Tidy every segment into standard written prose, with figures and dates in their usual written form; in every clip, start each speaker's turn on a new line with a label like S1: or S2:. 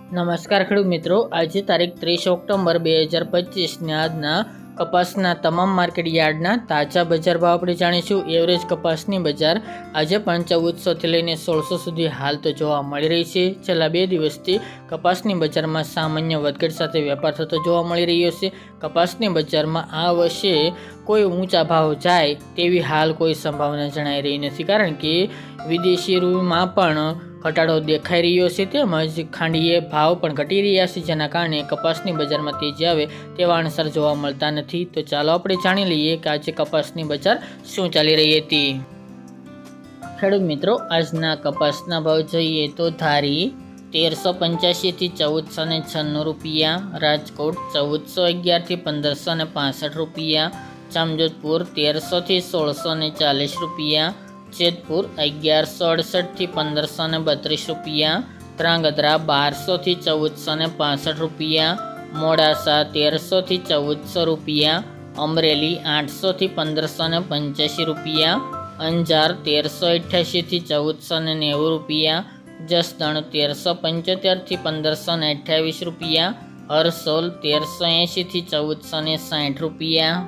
S1: નમસ્કાર ખેડૂત મિત્રો, આજે તારીખ 30 ઓક્ટોબર 2025ને આજના કપાસના તમામ માર્કેટ યાર્ડના તાજા બજાર ભાવ આપણે જાણીશું। એવરેજ કપાસની બજાર આજે પણ 1400થી લઈને 1600 સુધી હાલ તો જોવા મળી રહી છે। છેલ્લા 2 દિવસથી કપાસની બજારમાં સામાન્ય વધઘટ સાથે વેપાર થતો જોવા મળી રહ્યો છે। કપાસની બજારમાં આ વર્ષે કોઈ ઊંચા ભાવ જાય તેવી હાલ કોઈ સંભાવના જણાઈ રહી નથી, કારણ કે વિદેશી રૂમાં પણ ઘટાડો દેખાઈ રહ્યો છે, તેમજ ખાંડીએ ભાવ પણ ઘટી રહ્યા છે, જેના કારણે કપાસની બજારમાં તેજી આવે તેવા અણસર જોવા મળતા નથી। તો ચાલો આપણે જાણી લઈએ કે આજે કપાસની બજાર શું ચાલી રહી હતી। ખેડૂત મિત્રો, આજના કપાસના ભાવ જોઈએ તો ધારી 1385 થી 1496 રૂપિયા, રાજકોટ 1411 થી 1565 રૂપિયા, જામજોધપુર 1300 થી 1640 રૂપિયા, જેતપુર 1168 થી 1532 રૂપિયા, ધ્રાંગધ્રા 1200 થી 1465 રૂપિયા, મોડાસા 1300 થી 1400 રૂપિયા, અમરેલી 800 થી 1585 રૂપિયા, અંજાર 1388 થી 1490 રૂપિયા, જસદણ 1375 થી 1528 રૂપિયા, હરસોલ 1380 થી 1460 રૂપિયા,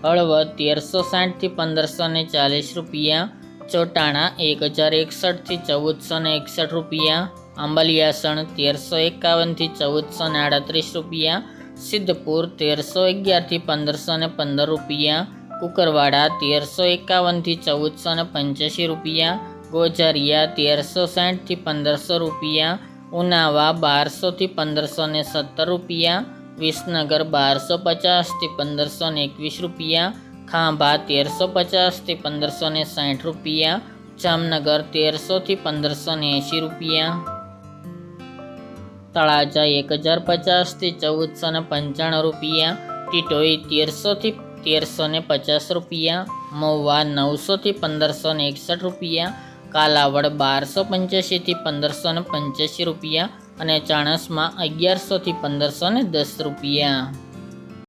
S1: હળવદ 1360 થી 1540 રૂપિયા, ચોટાણા 1061 થી 1461 રૂપિયા, આંબલિયાસણ 1351 થી 1438 રૂપિયા, સિદ્ધપુર 1311 થી 1515 રૂપિયા, કુકરવાડા 1351 થી 1485 રૂપિયા, ગોઝારિયા 1360 થી 1500 રૂપિયા, ઉનાવા 1200 થી 1517 રૂપિયા, વિસનગર 1250 થી 1521 રૂપિયા, ખાંભા 1350 થી 1560 રૂપિયા, જામનગર 1300 થી 1580 રૂપિયા, તળાજા 1050 થી 1495 રૂપિયા, ટીટોઈ 1300 થી 1350 રૂપિયા, મહુવા 900 થી 1561 રૂપિયા, કાલાવડ 1285 થી 1585 રૂપિયા અને ચાણસમાં 1100 થી 1510 રૂપિયા।